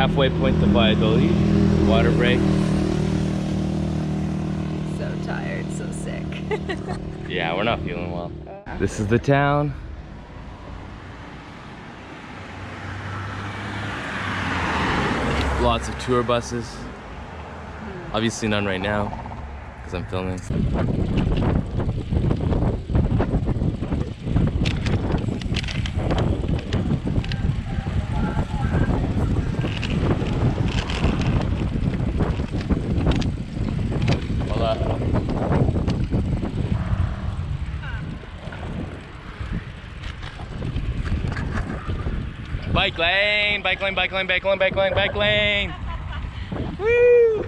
halfway point to Valladolid. Water break. So tired, so sick. Yeah, we're not feeling well. This is the town. Lots of tour buses. Obviously none right now, because I'm filming. Hola. Bike lane, bike lane, bike lane, bike lane, bike lane, bike lane. Woo!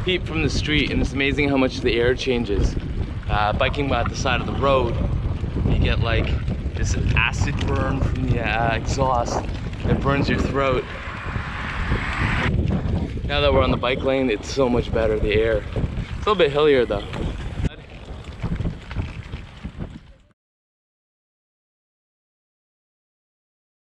Peep from the street, and it's amazing how much the air changes. Biking by the side of the road, you get like this acid burn from the exhaust that burns your throat. Now that we're on the bike lane, it's so much better, the air. It's a little bit hillier though.